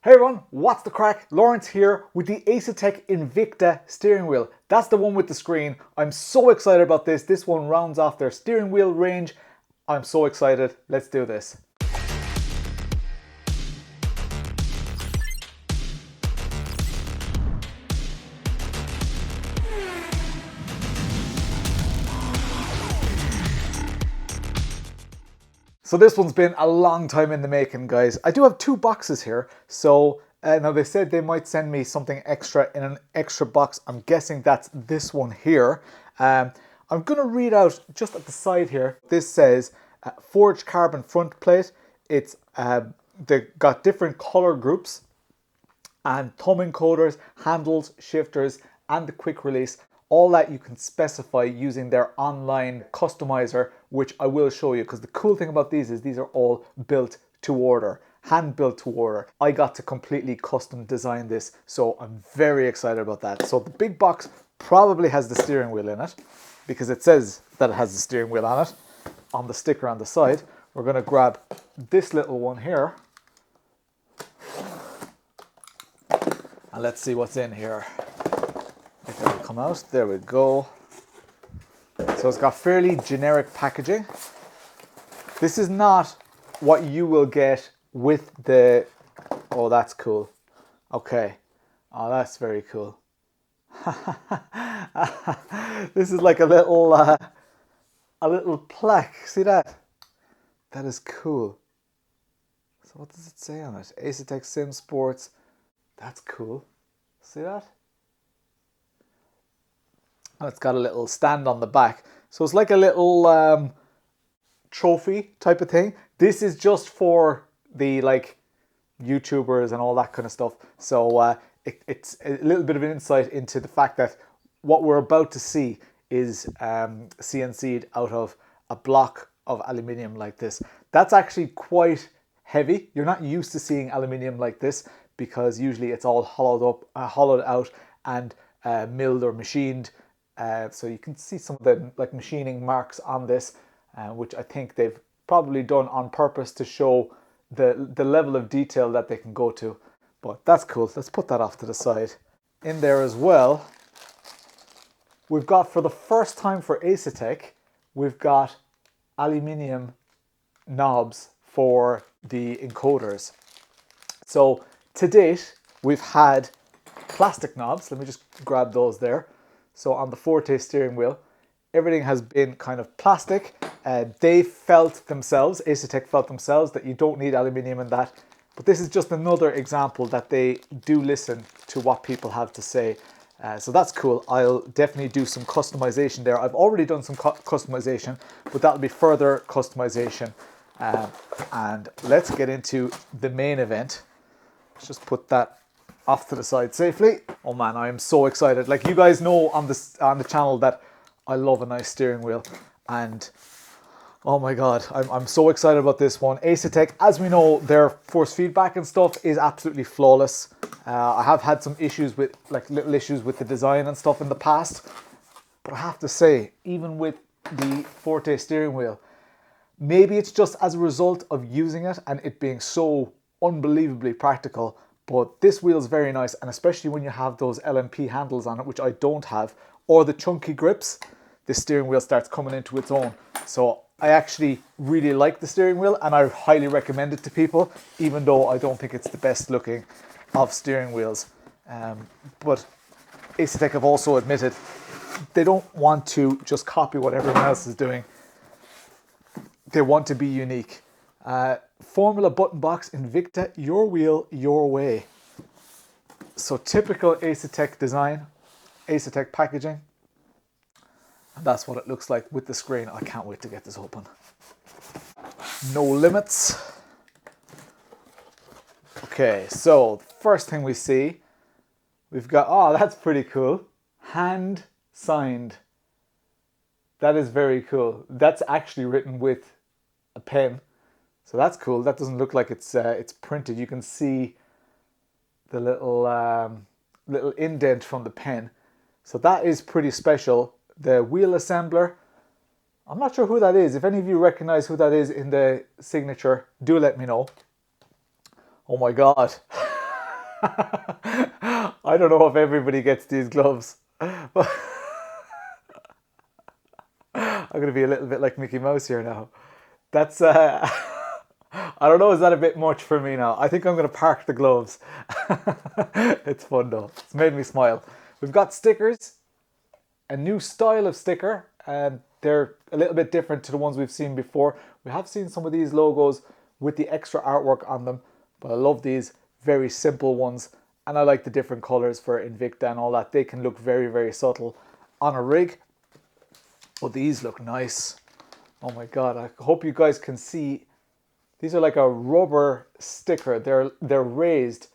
Hey everyone, what's the crack? Lawrence here with the Asetek Invicta steering wheel. That's the one with the screen. I'm so excited about this. This one rounds off their steering wheel range. I'm so excited. Let's do this. So this one's been a long time in the making, guys. I do have two boxes here, so now they said they might send me something extra in an extra box. I'm guessing that's this one here. I'm going to read out just at the side here. This says forged carbon front plate. It's they got different color groups and thumb encoders, handles, shifters, and the quick release. All that you can specify using their online customizer, which I will show you, because the cool thing about these is these are all built to order, hand built to order. I got to completely custom design this, so I'm very excited about that. So the big box probably has the steering wheel in it, because it says that it has the steering wheel on it, on the sticker on the side. We're going to grab this little one here, and let's see what's in here. It'll come out. There we go. So it's got fairly generic packaging. This is not what you will get with the... Oh, that's cool. Okay. Oh, that's very cool. This is like a little plaque. See that? That is cool. So what does it say on it? Asetek SimSports. That's cool. See that? It's got a little stand on the back. So it's like a little trophy type of thing. This is just for the like YouTubers and all that kind of stuff. So it's a little bit of an insight into the fact that what we're about to see is CNC'd out of a block of aluminium like this. That's actually quite heavy. You're not used to seeing aluminium like this because usually it's all hollowed out and milled or machined. So you can see some of the like machining marks on this, which I think they've probably done on purpose to show the level of detail that they can go to. But that's cool. Let's put that off to the side. In there as well, we've got, for the first time for Asetek, we've got aluminium knobs for the encoders. So to date, we've had plastic knobs. Let me just grab those there. So on the Forte steering wheel, everything has been kind of plastic. They felt themselves, Asetek felt themselves, that you don't need aluminium in that. But this is just another example that they do listen to what people have to say. So that's cool. I'll definitely do some customization there. I've already done some customization, but that'll be further customization. And let's get into the main event. Let's just put that off to the side safely. Oh man, I am so excited. Like, you guys know on the channel that I love a nice steering wheel, and oh my god, I'm so excited about this one. Asetek, as we know, their force feedback and stuff is absolutely flawless. I have had some issues with, like, little issues with the design and stuff in the past, but I have to say, even with the Forte steering wheel, maybe it's just as a result of using it and it being so unbelievably practical, but this wheel is very nice, and especially when you have those LMP handles on it, which I don't have, or the chunky grips, the steering wheel starts coming into its own. So I actually really like the steering wheel, and I highly recommend it to people, even though I don't think it's the best looking of steering wheels. But Asetek have also admitted they don't want to just copy what everyone else is doing. They want to be unique. Formula button box, Invicta, your wheel, your way. So typical Asetek design, Asetek packaging. And that's what it looks like with the screen. I can't wait to get this open. No limits. Okay, so the first thing we see, we've got, oh, that's pretty cool. Hand signed. That is very cool. That's actually written with a pen. So that's cool. That doesn't look like it's printed. You can see the little indent from the pen. So that is pretty special. The wheel assembler, I'm not sure who that is. If any of you recognize who that is in the signature, do let me know. Oh my god. I don't know if everybody gets these gloves. But I'm going to be a little bit like Mickey Mouse here now. That's, I don't know, is that a bit much for me now? I think I'm going to park the gloves. It's fun though. It's made me smile. We've got stickers, a new style of sticker, and they're a little bit different to the ones we've seen before. We have seen some of these logos with the extra artwork on them, but I love these very simple ones, and I like the different colors for Invicta and all that. They can look very, very subtle on a rig. Oh, these look nice. Oh my God, I hope you guys can see. These are like a rubber sticker. They're raised,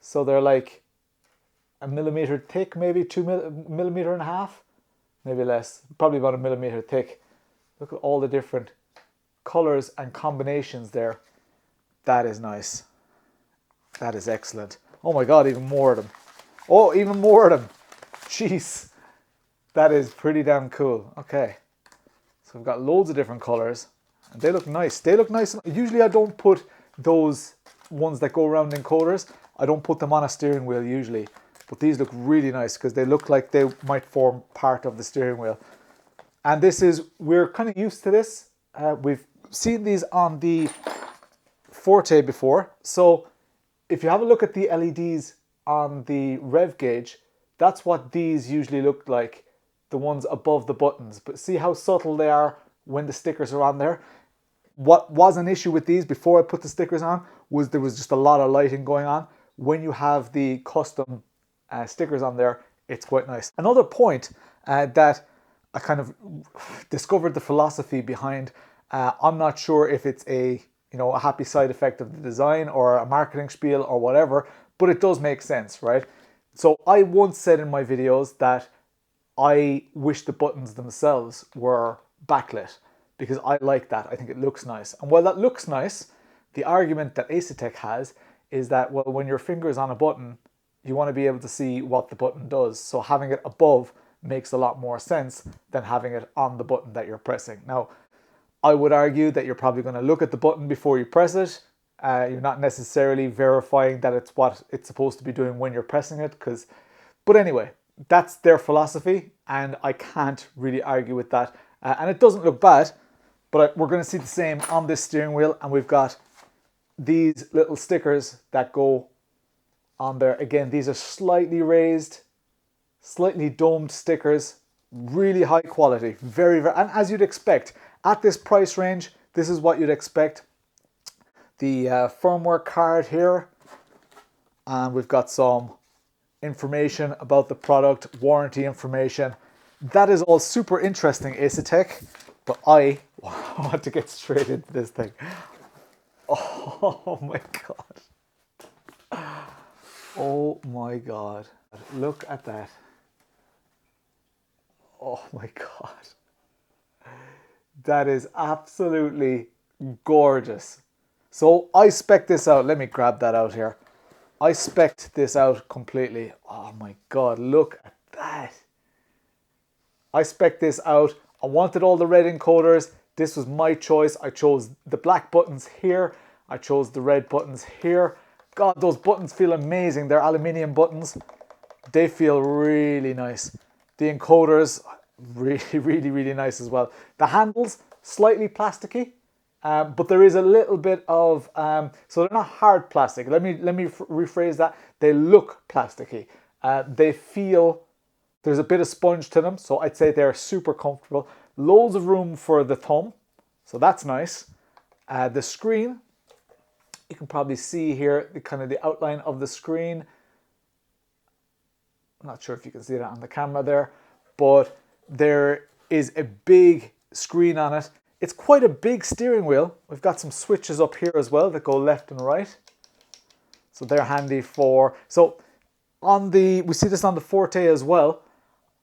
so they're like a millimeter thick, maybe 2.5 mm, maybe less, probably about a millimeter thick. Look at all the different colors and combinations there. That is nice. That is excellent. Oh my God, even more of them. Oh, even more of them. Jeez. That is pretty damn cool. Okay. So we've got loads of different colors. And they look nice. They look nice. Usually I don't put those ones that go around in encoders. I don't put them on a steering wheel usually. But these look really nice because they look like they might form part of the steering wheel. And this is, we're kind of used to this. We've seen these on the Forte before. So if you have a look at the LEDs on the rev gauge, that's what these usually look like, the ones above the buttons. But see how subtle they are when the stickers are on there. What was an issue with these before I put the stickers on was there was just a lot of lighting going on. When you have the custom stickers on there, it's quite nice. Another point that I kind of discovered the philosophy behind, I'm not sure if it's a happy side effect of the design or a marketing spiel or whatever, but it does make sense, right? So I once said in my videos that I wish the buttons themselves were backlit because I like that. I think it looks nice. And while that looks nice, the argument that Asetek has is that, well, when your finger is on a button, you want to be able to see what the button does. So having it above makes a lot more sense than having it on the button that you're pressing. Now, I would argue that you're probably going to look at the button before you press it. You're not necessarily verifying that it's what it's supposed to be doing when you're pressing it. But anyway, that's their philosophy and I can't really argue with that. And it doesn't look bad, but we're going to see the same on this steering wheel. And we've got these little stickers that go on there. Again, these are slightly raised, slightly domed stickers, really high quality, very, very, and as you'd expect at this price range, this is what you'd expect. The firmware card here, and we've got some information about the product, warranty information. That is all super interesting, Asetek, but I want to get straight into this thing. Oh my God. Oh my God. Look at that. Oh my God. That is absolutely gorgeous. So I spec'd this out. Let me grab that out here. I spec'd this out completely. Oh my God, look at that. I spec'd this out. I wanted all the red encoders. This was my choice. I chose the black buttons here. I chose the red buttons here. God, those buttons feel amazing. They're aluminium buttons. They feel really nice. The encoders, really, really, really nice as well. The handles, slightly plasticky, but there is a little bit of, so they're not hard plastic. Let me rephrase that. They look plasticky. They feel, there's a bit of sponge to them, so I'd say they're super comfortable. Loads of room for the thumb, so that's nice. The screen, you can probably see here the kind of the outline of the screen. I'm not sure if you can see that on the camera there, but there is a big screen on it. It's quite a big steering wheel. We've got some switches up here as well that go left and right. So they're handy for, so on the, we see this on the Forte as well.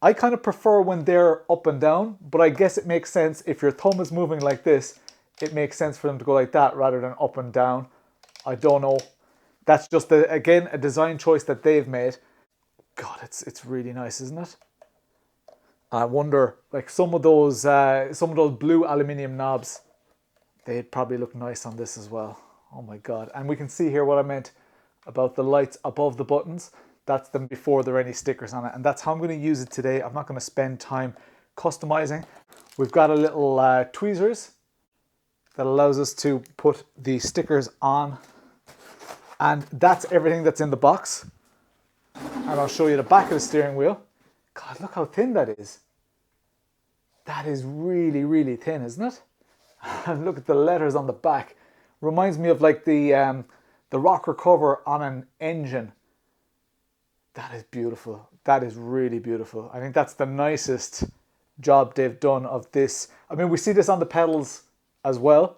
I kind of prefer when they're up and down, but I guess it makes sense if your thumb is moving like this, it makes sense for them to go like that rather than up and down. I don't know. That's just, again, a design choice that they've made. God, it's really nice, isn't it? I wonder, like some of those blue aluminium knobs, they'd probably look nice on this as well. Oh my God. And we can see here what I meant about the lights above the buttons. That's them before there are any stickers on it. And that's how I'm going to use it today. I'm not going to spend time customizing. We've got a little tweezers that allows us to put the stickers on. And that's everything that's in the box. And I'll show you the back of the steering wheel. God, look how thin that is. That is really, really thin, isn't it? And look at the letters on the back. Reminds me of like the rocker cover on an engine. That is beautiful. That is really beautiful. I think that's the nicest job they've done of this. I mean, we see this on the pedals as well,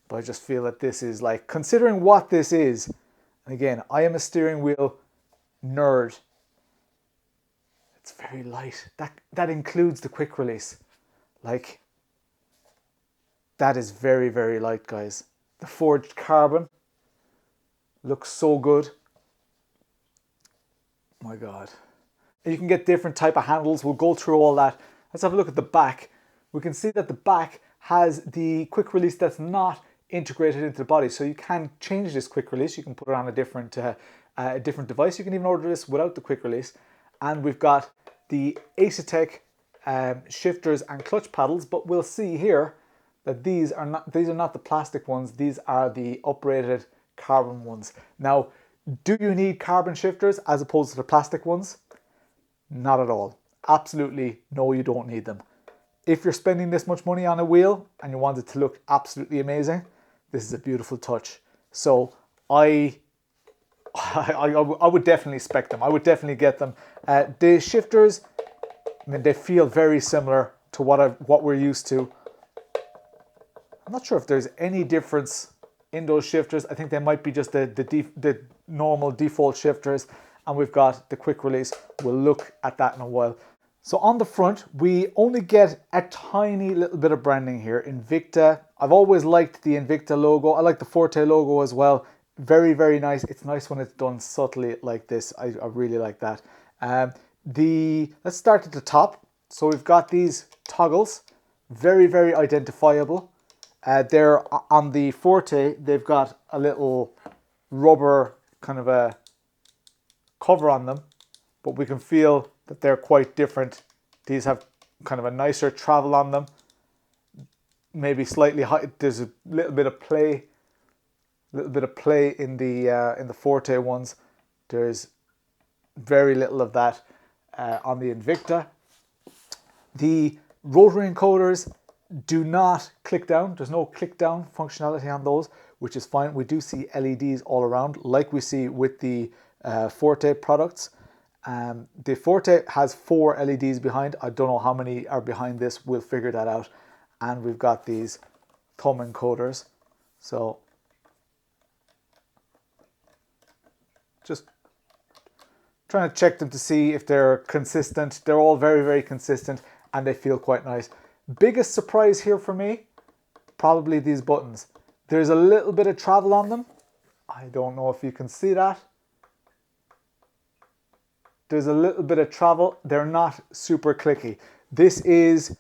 but I just feel that this is like, considering what this is, and again, I am a steering wheel nerd. It's very light. That includes the quick release. Like, that is very, very light, guys. The forged carbon looks so good. My God. You can get different type of handles. We'll go through all that. Let's have a look at the back. We can see that the back has the quick release that's not integrated into the body. So you can change this quick release. You can put it on a different device. You can even order this without the quick release. And we've got the Asetek shifters and clutch paddles, but we'll see here that these are not the plastic ones. These are the uprated carbon ones. Now, do you need carbon shifters as opposed to the plastic ones? Not at all. Absolutely no, you don't need them. If you're spending this much money on a wheel and you want it to look absolutely amazing, this is a beautiful touch. So I would definitely spec them. I would definitely get them. The shifters, I mean, they feel very similar to what we're used to. I'm not sure if there's any difference in those shifters. I think they might be just the normal default shifters, and we've got the quick release. We'll look at that in a while. So on the front, we only get a tiny little bit of branding here. Invicta. I've always liked the Invicta logo. I like the Forte logo as well. Very, very nice. It's nice when it's done subtly like this. I really like that. Let's start at the top. So we've got these toggles. Very, very identifiable. They're on the Forte, they've got a little rubber kind of a cover on them, but we can feel that they're quite different. These have kind of a nicer travel on them, maybe slightly high. There's a little bit of play in the Forte ones. There's very little of that on the Invicta. The rotary encoders do not click down. There's no click down functionality on those, which is fine. We do see LEDs all around, like we see with the Forte products. The Forte has 4 LEDs behind. I don't know how many are behind this. We'll figure that out. And we've got these thumb encoders. So just trying to check them to see if they're consistent. They're all very, very consistent, and they feel quite nice. Biggest surprise here for me, probably these buttons. There's a little bit of travel on them. I don't know if you can see that. There's a little bit of travel. They're not super clicky. This is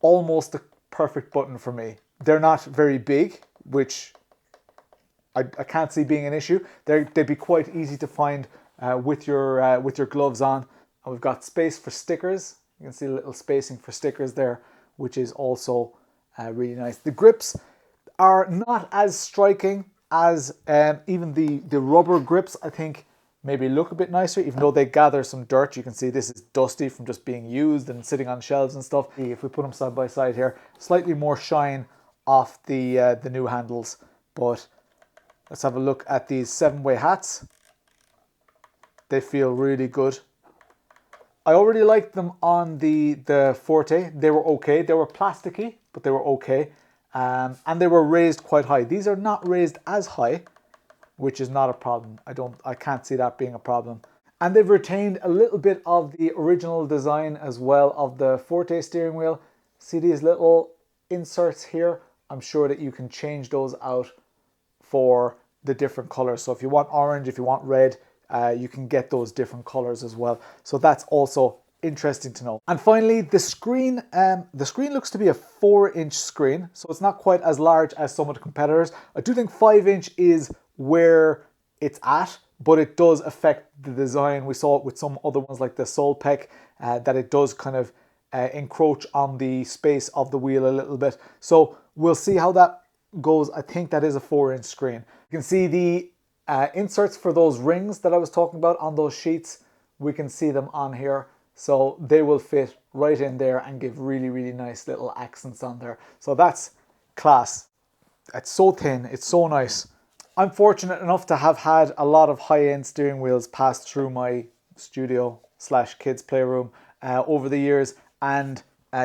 almost the perfect button for me. They're not very big, which I can't see being an issue. They'd be quite easy to find with your gloves on. And we've got space for stickers. You can see a little spacing for stickers there, which is also really nice. The grips are not as striking as even the rubber grips, I think, maybe look a bit nicer, even though they gather some dirt. You can see this is dusty from just being used and sitting on shelves and stuff. If we put them side by side here, slightly more shine off the new handles. But let's have a look at these 7-way hats. They feel really good. I already liked them on the Forte. They were okay. They were plasticky, but they were okay. And they were raised quite high. These are not raised as high, which is not a problem. I can't see that being a problem. And they've retained a little bit of the original design as well of the Forte steering wheel. See these little inserts here? I'm sure that you can change those out for the different colors. So if you want orange, if you want red, you can get those different colors as well. So that's also interesting to know. And finally, the screen looks to be a 4-inch screen, so it's not quite as large as some of the competitors. I do think 5-inch is where it's at, but it does affect the design. We saw it with some other ones like the Solpec, that it does kind of encroach on the space of the wheel a little bit. So we'll see how that goes. I think that is a 4-inch screen. You can see the inserts for those rings that I was talking about on those sheets. We can see them on here. So they will fit right in there and give really, really nice little accents on there. So that's class. It's so thin, it's so nice. I'm fortunate enough to have had a lot of high-end steering wheels pass through my studio / kids playroom over the years, and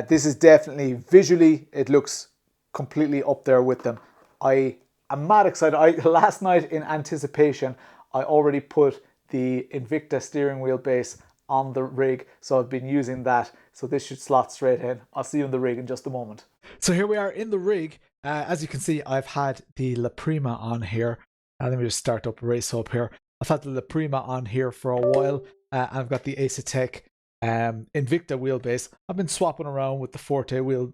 this is definitely, visually, it looks completely up there with them. I am mad excited. Last night, in anticipation, I already put the Invicta steering wheel base on the rig, so I've been using that, so this should slot straight in. I'll see you in the rig in just a moment. So here we are in the rig. As you can see, I've had the La Prima on here. Let me just start up Race Hub here. I've had the La Prima on here for a while. I've got the Asetek Invicta wheelbase. I've been swapping around with the Forte wheel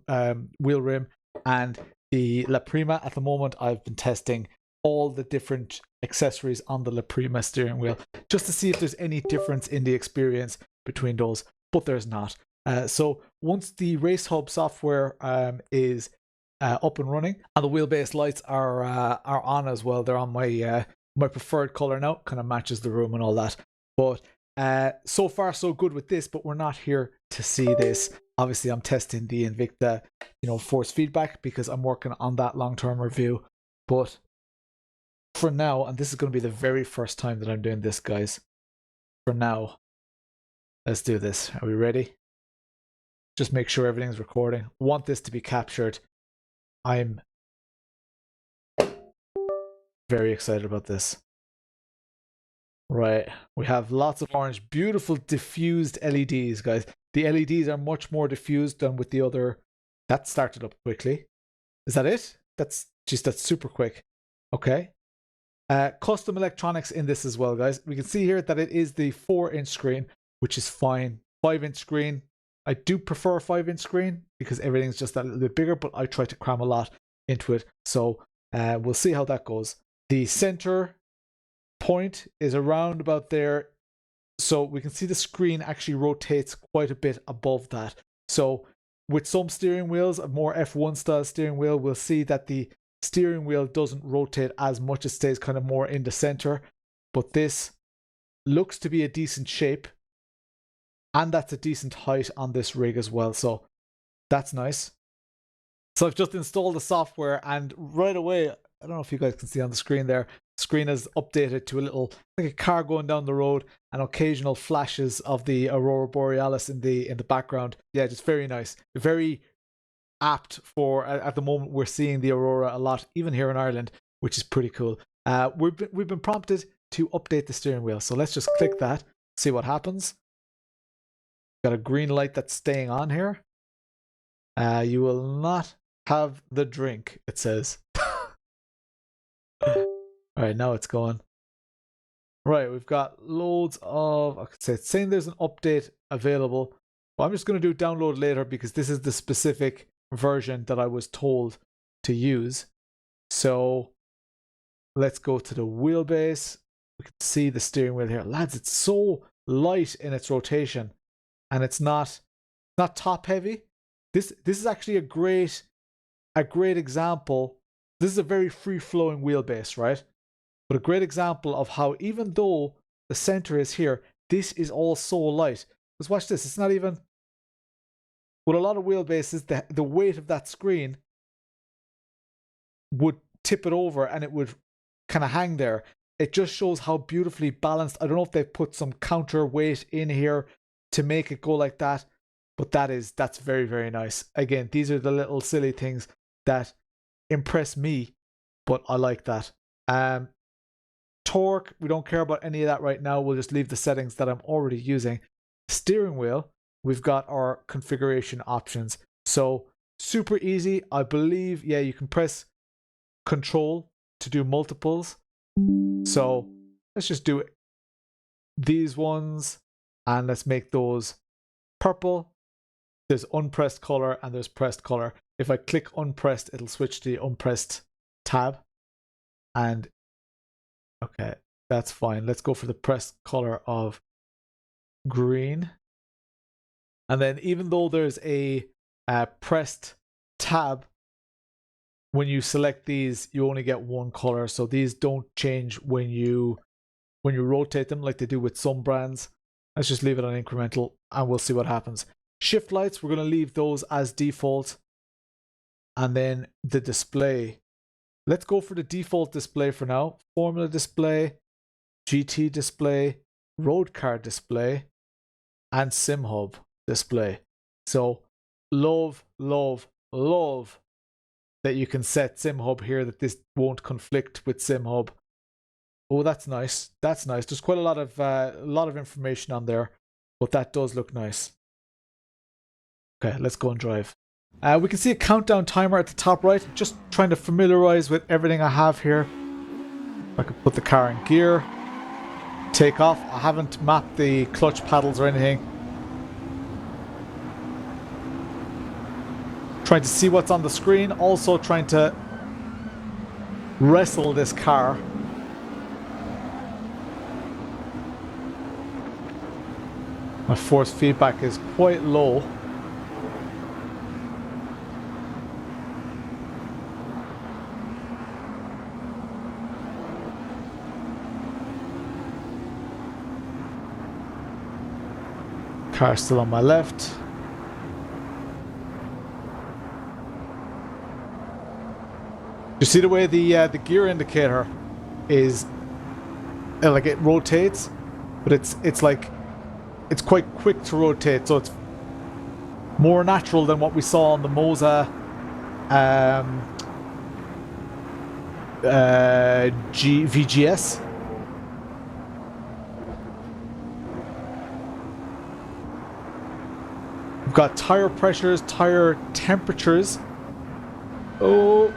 rim and the La Prima. At the moment, I've been testing all the different accessories on the La Prima steering wheel just to see if there's any difference in the experience between those, but there's not. So once the Race Hub software is up and running, and the wheelbase lights are on as well, they're on my my preferred color now, kind of matches the room and all that. But so far so good with this, but we're not here to see this. Obviously, I'm testing the Invicta, force feedback, because I'm working on that long-term review. But for now, and this is going to be the very first time that I'm doing this, guys. For now, let's do this. Are we ready? Just make sure everything's recording. Want this to be captured. I'm very excited about this. Right, we have lots of orange, beautiful diffused LEDs, guys. The LEDs are much more diffused than with the other. That started up quickly. Is that it? That's super quick. Okay. Custom electronics in this as well, guys. We can see here that it is the 4-inch screen, which is fine. 5-inch screen. I do prefer a 5-inch screen because everything's just a little bit bigger, but I try to cram a lot into it. So we'll see how that goes. The center point is around about there. So we can see the screen actually rotates quite a bit above that. So with some steering wheels, a more F1 style steering wheel, we'll see that the steering wheel doesn't rotate as much. It stays kind of more in the center. But this looks to be a decent shape. And that's a decent height on this rig as well. So that's nice. So I've just installed the software, and right away, I don't know if you guys can see on the screen there, the screen is updated to a little, like a car going down the road, and occasional flashes of the Aurora Borealis in the background. Yeah, just very nice. Very apt for, at the moment, we're seeing the Aurora a lot, even here in Ireland, which is pretty cool. We've been prompted to update the steering wheel. So let's just click that, see what happens. Got a green light that's staying on here. You will not have the drink, it says. Alright, now it's going. Right, we've got loads of, I could say it's saying there's an update available. But I'm just going to do download later because this is the specific version that I was told to use. So let's go to the wheelbase. We can see the steering wheel here. Lads, it's so light in its rotation. And it's not top heavy. This is actually a great example. This is a very free-flowing wheelbase, right? But a great example of how, even though the center is here, this is all so light. Let's watch this. It's not even, with a lot of wheelbases, the weight of that screen would tip it over and it would kind of hang there. It just shows how beautifully balanced. I don't know if they've put some counterweight in here to make it go like that, but that's very, very nice. Again, these are the little silly things that impress me, but I like that. Torque, we don't care about any of that right now. We'll just leave the settings that I'm already using. Steering wheel, we've got our configuration options. So super easy. I believe, yeah, you can press control to do multiples. So let's just do it. These ones. And let's make those purple. There's unpressed color and there's pressed color. If I click unpressed, it'll switch to the unpressed tab. And okay, That's fine. Let's go for the pressed color of green. And then even though there's a pressed tab, when you select these, you only get one color. So these don't change when you rotate them like they do with some brands. Let's just leave it on incremental and we'll see what happens. Shift lights, we're going to leave those as default. And then the display. Let's go for the default display for now. Formula display, GT display, road car display, and SimHub display. So love, love, love that you can set SimHub here, that this won't conflict with SimHub. Oh, that's nice. That's nice. There's quite a lot of information on there, but that does look nice. Okay, let's go and drive. We can see a countdown timer at the top right. Just trying to familiarize with everything I have here. I could put the car in gear. Take off. I haven't mapped the clutch paddles or anything. Trying to see what's on the screen. Also trying to wrestle this car. My force feedback is quite low. Car still on my left. You see the way the gear indicator is like it rotates, but it's like it's quite quick to rotate, so it's more natural than what we saw on the Moza VGS. We've got tire pressures, tire temperatures. Oh,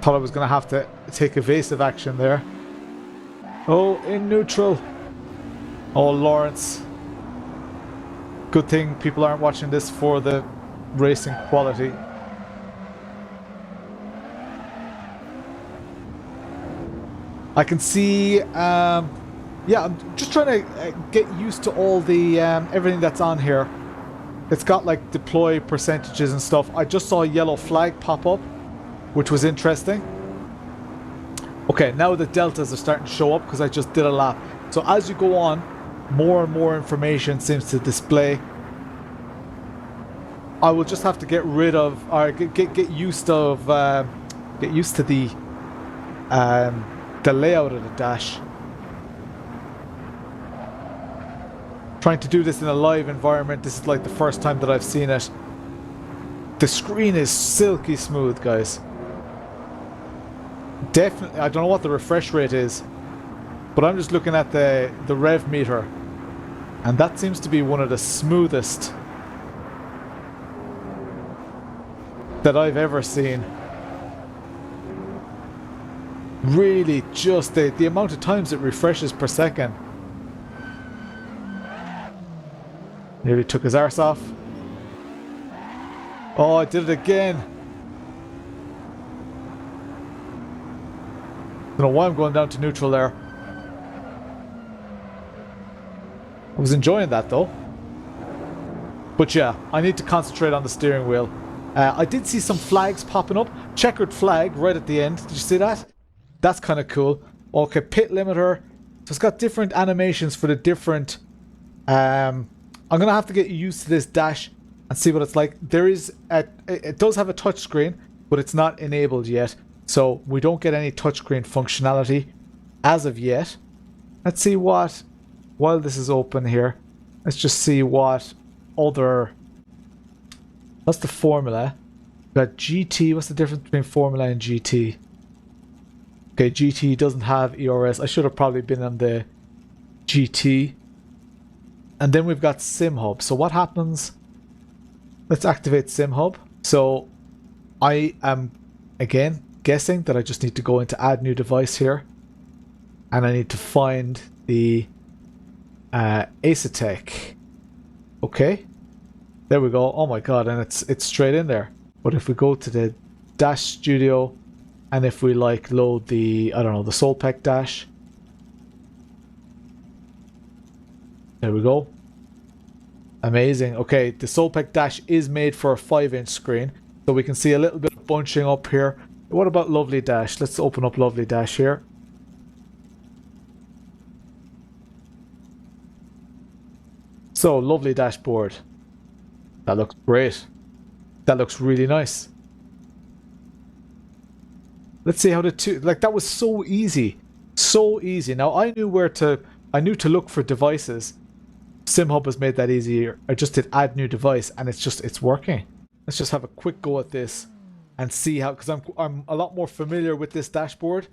thought I was going to have to take evasive action there. Oh, in neutral. Oh, Lawrence. Good thing people aren't watching this for the racing quality. I can see, yeah, I'm just trying to get used to all the, everything that's on here. It's got like deploy percentages and stuff. I just saw a yellow flag pop up, which was interesting. Okay, now the deltas are starting to show up because I just did a lap. So as you go on, more and more information seems to display. I will just have to get rid of, or get used to the layout of the dash. Trying to do this in a live environment, this is like the first time that I've seen it. The screen is silky smooth, guys. Definitely, I don't know what the refresh rate is, but I'm just looking at the rev meter, and that seems to be one of the smoothest that I've ever seen. Really, just the amount of times it refreshes per second. Nearly took his arse off. Oh, I did it again. Don't know why I'm going down to neutral there. I was enjoying that though. But yeah, I need to concentrate on the steering wheel. I did see some flags popping up. Checkered flag right at the end. Did you see that? That's kind of cool. Okay, pit limiter. So it's got different animations for the different... I'm going to have to get used to this dash and see what it's like. There is it does have a touchscreen, but it's not enabled yet. So we don't get any touchscreen functionality as of yet. Let's see what, while this is open here, let's just see what other... That's the formula. We've got GT. What's the difference between formula and GT? Okay, GT doesn't have ERS. I should have probably been on the GT. And then we've got SimHub. So what happens? Let's activate SimHub. So I am, again, guessing that I just need to go into add new device here. And I need to find the Asetek. Okay. There we go. Oh my god, and it's straight in there. But if we go to the Dash Studio, and if we like load the, I don't know, the Solpec Dash, There we go. Amazing. Okay, the Solpec dash is made for a 5-inch screen, so we can see a little bit of bunching up here. What about Lovely Dash? Let's open up Lovely Dash here. So, Lovely dashboard. That looks great. That looks really nice. Let's see how the two... Like, that was so easy. So easy. Now, I knew to look for devices. SimHub has made that easier. I just did add new device, and it's working. Let's just have a quick go at this and see how... Because I'm a lot more familiar with this dashboard.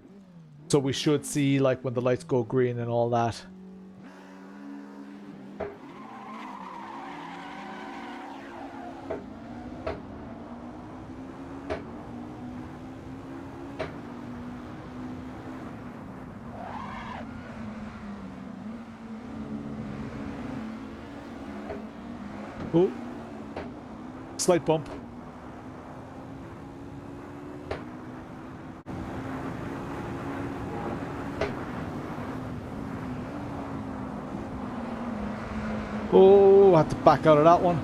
So we should see, like, when the lights go green and all that. Oh, slight bump. Oh, I had to back out of that one.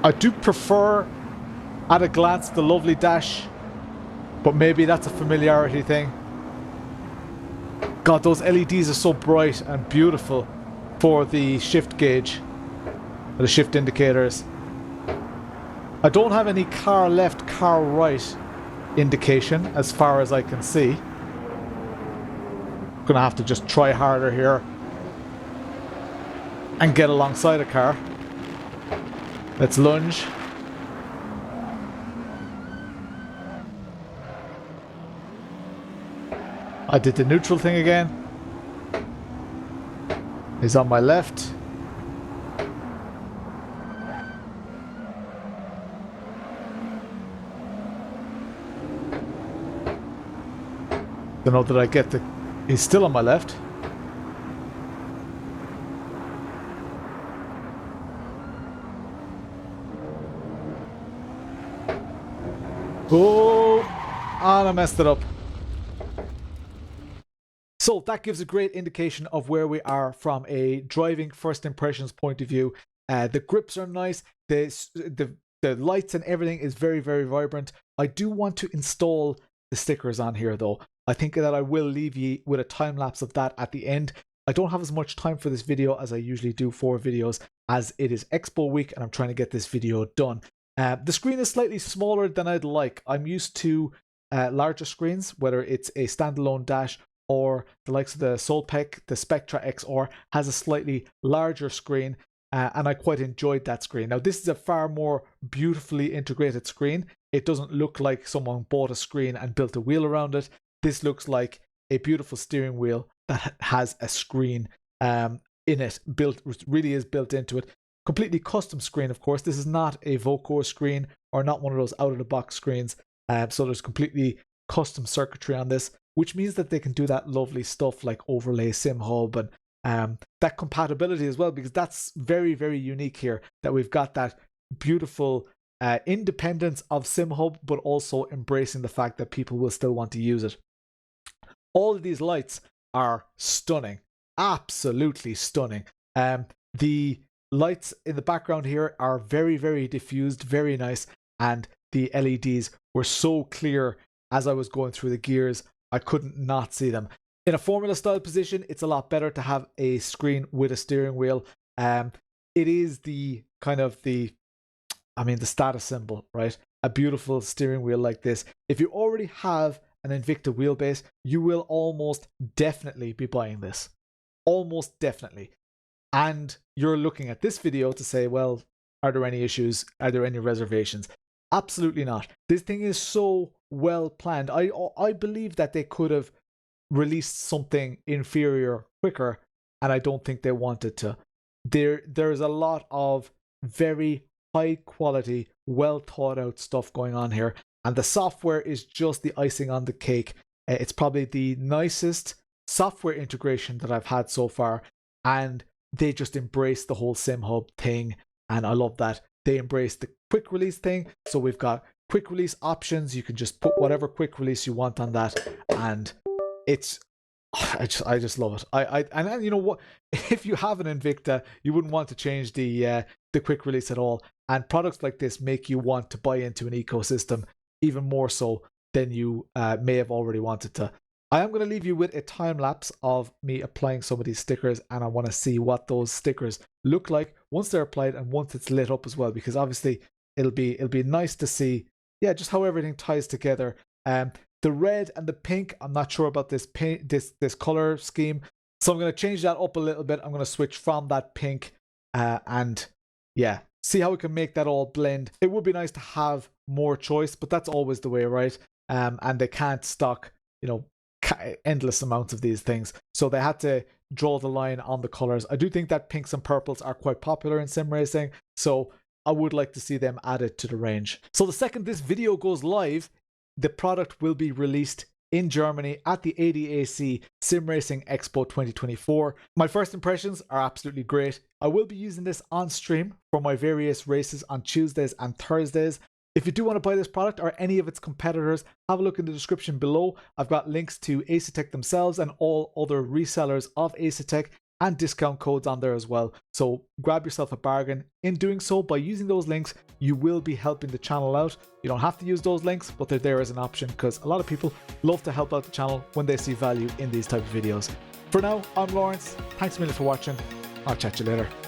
I do prefer, at a glance, the Lovely Dash, but maybe that's a familiarity thing. God, those LEDs are so bright and beautiful for the shift gauge, or the shift indicators. I don't have any car left, car right indication as far as I can see. Gonna have to just try harder here and get alongside a car. Let's lunge. I did the neutral thing again. He's on my left. Don't know that I get the... He's still on my left. Oh, and I messed it up. So that gives a great indication of where we are from a driving first impressions point of view. The grips are nice. The lights and everything is very, very vibrant. I do want to install the stickers on here though. I think that I will leave you with a time lapse of that at the end. I don't have as much time for this video as I usually do for videos, as it is Expo week and I'm trying to get this video done. The screen is slightly smaller than I'd like. I'm used to larger screens, whether it's a standalone dash or the likes of the Solpec, the Spectra XR has a slightly larger screen, and I quite enjoyed that screen. Now this is a far more beautifully integrated screen. It doesn't look like someone bought a screen and built a wheel around it. This looks like a beautiful steering wheel that has a screen in it, built, which really is built into it. Completely custom screen, of course. This is not a Vocore screen or not one of those out-of-the-box screens. So there's completely custom circuitry on this, which means that they can do that lovely stuff like overlay SimHub and that compatibility as well, because that's very, very unique here, that we've got that beautiful independence of SimHub, but also embracing the fact that people will still want to use it. All of these lights are stunning, absolutely stunning. The lights in the background here are very, very diffused, very nice, and the LEDs were so clear as I was going through the gears, I couldn't not see them. In a Formula style position, it's a lot better to have a screen with a steering wheel. It is the kind of the status symbol, right? A beautiful steering wheel like this. If you already have an Invicta wheelbase, you will almost definitely be buying this. Almost definitely. And you're looking at this video to say, well, are there any issues? Are there any reservations? Absolutely not. This thing is so well planned. I believe that they could have released something inferior quicker, and I don't think they wanted to. There's a lot of very high quality, well thought out stuff going on here, and the software is just the icing on the cake. It's probably the nicest software integration that I've had so far, and they just embrace the whole SimHub thing, and I love that. They embrace the quick release thing, so we've got quick release options. You can just put whatever quick release you want on that, and it's I just love it. And you know what? If you have an Invicta, you wouldn't want to change the quick release at all. And products like this make you want to buy into an ecosystem even more so than you may have already wanted to. I am going to leave you with a time lapse of me applying some of these stickers, and I want to see what those stickers look like once they're applied and once it's lit up as well, because obviously it'll be nice to see, yeah, just how everything ties together. The red and the pink, I'm not sure about this paint, this color scheme, so I'm going to change that up a little bit. I'm going to switch from that pink and yeah, see how we can make that all blend. It would be nice to have more choice, but that's always the way, right? And they can't stock, you know, endless amounts of these things, so they had to draw the line on the colors. I do think that pinks and purples are quite popular in sim racing, so I would like to see them added to the range. So the second this video goes live, the product will be released in Germany at the ADAC Sim Racing Expo 2024. My first impressions are absolutely great. I will be using this on stream for my various races on Tuesdays and Thursdays. If you do want to buy this product or any of its competitors, have a look in the description below. I've got links to Asetek themselves and all other resellers of Asetek and discount codes on there as well. So grab yourself a bargain. In doing so, by using those links, you will be helping the channel out. You don't have to use those links, but they're there as an option because a lot of people love to help out the channel when they see value in these type of videos. For now, I'm Lawrence. Thanks a million for watching. I'll chat to you later.